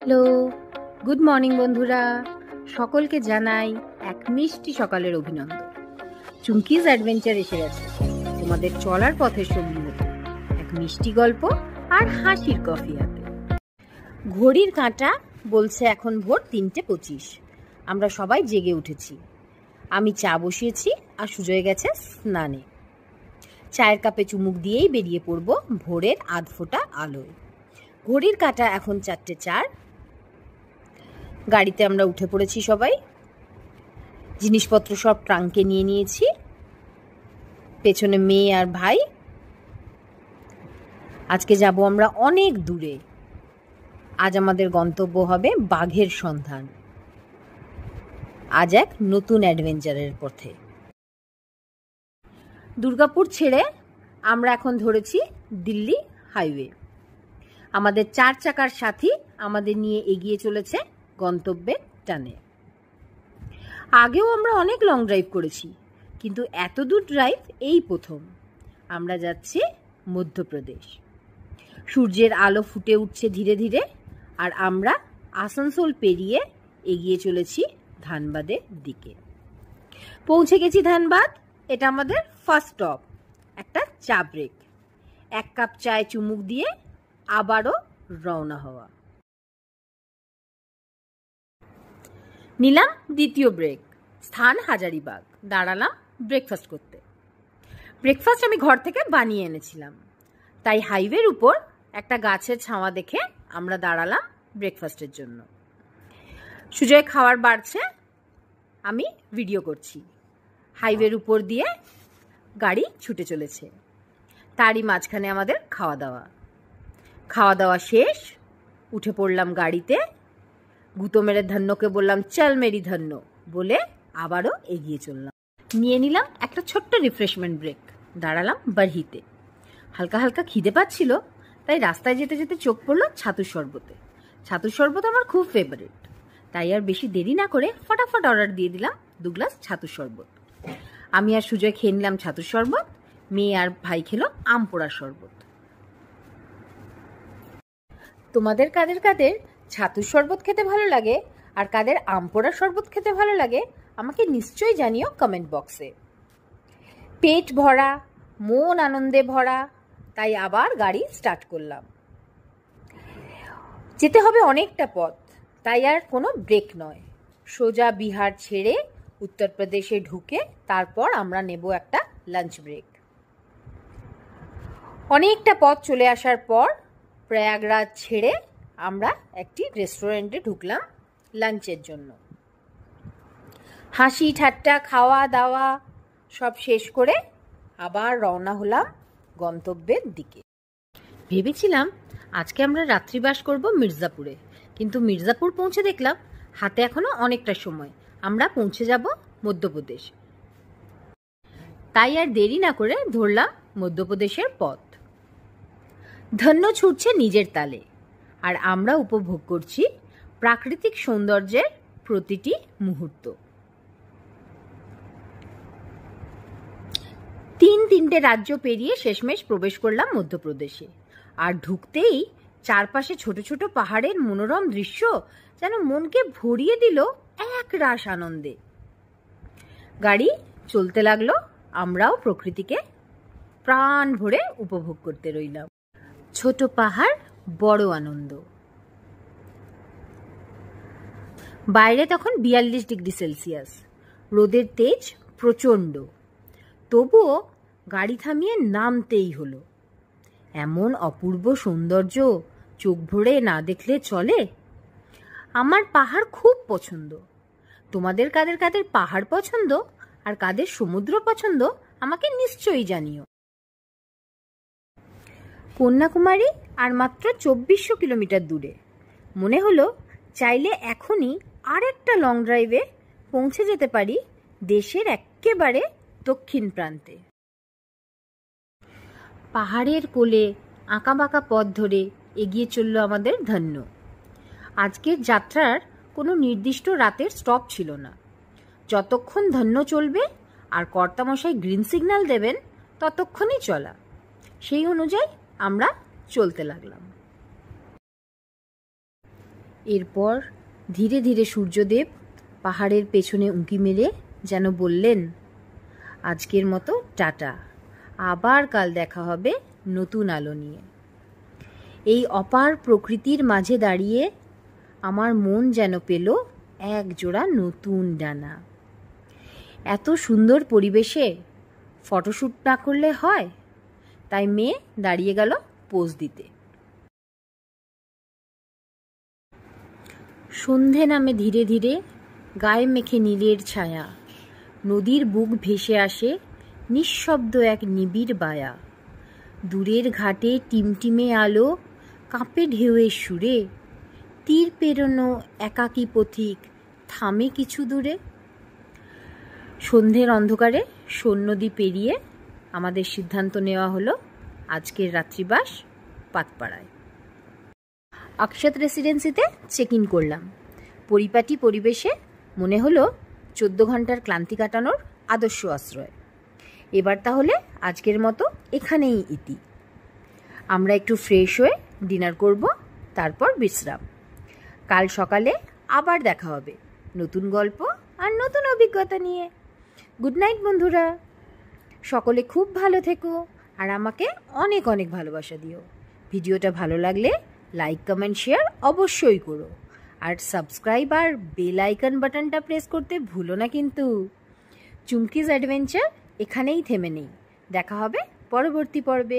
Hello, good morning বন্ধুরা। সকলকে জানাই এক মিষ্টি সকালের অভিনন্দন। চুমকিজ অ্যাডভেঞ্চার এসে গেছে তোমাদের চলার পথের সঙ্গী হতে, এক মিষ্টি গল্প আর হাসির কফি হাতে। ঘড়ির কাঁটা বলছে এখন ভোর 3:25। আমরা সবাই জেগে উঠেছি। আমি চা বসিয়েছি আর সুজয় গেছে স্নানে। চায়ের কাপে চুমুক দিয়েই বেরিয়ে পড়ব ভোরের আধফোঁটা আলোয়। ঘড়ির কাঁটা এখন 4:04। গাড়িতে আমরা উঠে পড়েছি সবাই। জিনিসপত্র সব ট্রাঙ্কে নিয়ে নিয়েছি। পেছনে মেয়ে আর ভাই। আজকে যাব আমরা অনেক দূরে। আজ আমাদের গন্তব্য হবে বাঘের সন্ধান। আজ এক নতুন অ্যাডভেঞ্চারের পথে। দুর্গাপুর ছেড়ে আমরা এখন ধরেছি দিল্লি হাইওয়ে। আমাদের 4 চাকার সাথী আমাদের নিয়ে এগিয়ে চলেছে গন্তব্যের টানে। আগেও আমরা অনেক লং ড্রাইভ করেছি, কিন্তু এত দূর ড্রাইভ এই প্রথম। আমরা যাচ্ছি মধ্যপ্রদেশ। সূর্যের আলো ফুটে উঠছে ধীরে ধীরে, আর আমরা আসানসোল পেরিয়ে এগিয়ে চলেছি ধানবাদের দিকে। পৌঁছে গেছি ধানবাদ। এটা আমাদের ফার্স্ট স্টপ। একটা চা ব্রেক। 1 কাপ চায়ে চুমুক দিয়ে আবারও রওনা হওয়া। নিলাম দ্বিতীয় ব্রেক, স্থান হাজারিবাগ। দাঁড়ালাম ব্রেকফাস্ট করতে। ব্রেকফাস্ট আমি ঘর থেকে বানিয়ে এনেছিলাম, তাই হাইওয়ের উপর একটা গাছের ছাওয়া দেখে আমরা দাঁড়ালাম ব্রেকফাস্টের জন্য। সুজয় খাবার বাড়ছে, আমি ভিডিও করছি। হাইওয়ের উপর দিয়ে গাড়ি ছুটে চলেছে, তারই মাঝখানে আমাদের খাওয়া দাওয়া শেষ। উঠে পড়লাম গাড়িতে। গুতো মেরে ধন্যকে বললাম চল মেরি ধন্য বলে আবারও এগিয়ে চললাম। নিয়ে নিলাম একটা ছোট্ট রিফ্রেশমেন্ট ব্রেক। দাঁড়ালাম বারহিতে। হালকা হালকা খিদে পাচ্ছিল, তাই রাস্তায় যেতে যেতে চোখ পড়লো ছাতুর শরবতে। ছাতুর শরবত আমার খুব ফেভারিট, তাই আর বেশি দেরি না করে ফটাফট অর্ডার দিয়ে দিলাম 2 গ্লাস ছাতুর শরবত। আমি আর সুজয় খেয়ে নিলাম ছাতুর শরবত। মেয়ে আর ভাই খেলো আম পোড়ার শরবত। তোমাদের কাদের কাদের ছাতুর শরবত খেতে ভালো লাগে আর কাদের আম পোড়ার শরবত খেতে ভালো লাগে আমাকে নিশ্চয়ই জানিও কমেন্ট বক্সে। পেট ভরা, মন আনন্দে ভরা, তাই আবার গাড়ি স্টার্ট করলাম। যেতে হবে অনেকটা পথ, তাই আর কোনো ব্রেক নয়। সোজা বিহার ছেড়ে উত্তরপ্রদেশে ঢুকে তারপর আমরা নেব একটা লাঞ্চ ব্রেক। অনেকটা পথ চলে আসার পর প্রয়াগরাজ ছেড়ে আমরা একটি রেস্টুরেন্টে ঢুকলাম লাঞ্চের জন্য। হাসি ঠাট্টা খাওয়া দাওয়া সব শেষ করে আবার রওনা হলাম গন্তব্যের দিকে। ভেবেছিলাম আজকে আমরা রাত্রিবাস করব মির্জাপুরে, কিন্তু মির্জাপুর পৌঁছে দেখলাম হাতে এখনো অনেকটা সময়। আমরা পৌঁছে যাব মধ্যপ্রদেশ। তাই আর দেরি না করে ধরলাম মধ্যপ্রদেশের পথ। ধন্য ছুটছে নিজের তালে, আর আমরা উপভোগ করছি প্রাকৃতিক সৌন্দর্যের প্রতিটি মুহূর্ত। 3 রাজ্য পেরিয়ে শেষমেশ প্রবেশ করলাম মধ্যপ্রদেশে। আর ঢুকতেই চারপাশে ছোট ছোট পাহাড়ের মনোরম দৃশ্য যেন মনকে ভরিয়ে দিল এক রাস আনন্দে। গাড়ি চলতে লাগলো, আমরাও প্রকৃতিকে প্রাণ ভরে উপভোগ করতে রইলাম। ছোট পাহাড়, বড় আনন্দ। বাইরে তখন 42 ডিগ্রি সেলসিয়াস। রোদের তেজ প্রচণ্ড, তবুও গাড়ি থামিয়ে নামতেই হলো। এমন অপূর্ব সৌন্দর্য চোখ ভরে না দেখলে চলে। আমার পাহাড় খুব পছন্দ। তোমাদের কাদের কাদের পাহাড় পছন্দ আর কাদের সমুদ্র পছন্দ আমাকে নিশ্চয়ই জানিও। কন্যাকুমারী আর মাত্র 2400 কিলোমিটার দূরে। মনে হলো চাইলে এখনই আরেকটা লং ড্রাইভে পৌঁছে যেতে পারি দেশের একেবারে দক্ষিণ প্রান্তে। পাহাড়ের কোলে আঁকাবাঁকা পথ ধরে এগিয়ে চলল আমাদের ধন্য। আজকের যাত্রার কোনো নির্দিষ্ট রাতের স্টপ ছিল না। যতক্ষণ ধন্য চলবে আর কর্তামশাই গ্রিন সিগন্যাল দেবেন ততক্ষণই চলা। সেই অনুযায়ী আমরা চলতে লাগলাম। এরপর ধীরে ধীরে সূর্যদেব পাহাড়ের পেছনে উঁকি মেরে যেন বললেন, আজকের মতো টাটা, আবার কাল দেখা হবে নতুন আলো নিয়ে। এই অপার প্রকৃতির মাঝে দাঁড়িয়ে আমার মন যেন পেল এক জোড়া নতুন ডানা। এত সুন্দর পরিবেশে ফটোশ্যুট না করলে হয়, তাই মেয়ে দাঁড়িয়ে গেল পোজ দিতে। সন্ধে নামে ধীরে ধীরে, গায়ে মেখে নীলের ছায়া, নদীর বুক ভেসে আসে নিঃশব্দ এক নিবিড় বায়া। দূরের ঘাটে টিমটিমে আলো কাঁপে ঢেউয়ের সুরে, তীর পেরোনো একাকী পথিক থামে কিছু দূরে। সন্ধ্যের অন্ধকারে সৈন্যদ্বীপ পেরিয়ে আমাদের সিদ্ধান্ত নেওয়া হলো আজকের রাত্রিবাস পাতপাড়ায়। অক্ষত রেসিডেন্সিতে চেক ইন করলাম। পরিপাটি পরিবেশে মনে হলো 14 ঘন্টার ক্লান্তি কাটানোর আদর্শ আশ্রয়। এবার তাহলে আজকের মতো এখানেই ইতি। আমরা একটু ফ্রেশ হয়ে ডিনার করব, তারপর বিশ্রাম। কাল সকালে আবার দেখা হবে নতুন গল্প আর নতুন অভিজ্ঞতা নিয়ে। গুড নাইট বন্ধুরা, সকলে খুব ভালো থেকো আর আমাকে অনেক অনেক ভালোবাসা দিও। ভিডিওটা ভালো লাগলে লাইক কমেন্ট শেয়ার অবশ্যই করো, আর সাবস্ক্রাইব আর বেল আইকন বাটনটা প্রেস করতে ভুলো না কিন্তু। চুমকিজ অ্যাডভেঞ্চার এখানেই থেমে নেই, দেখা হবে পরবর্তী পর্বে।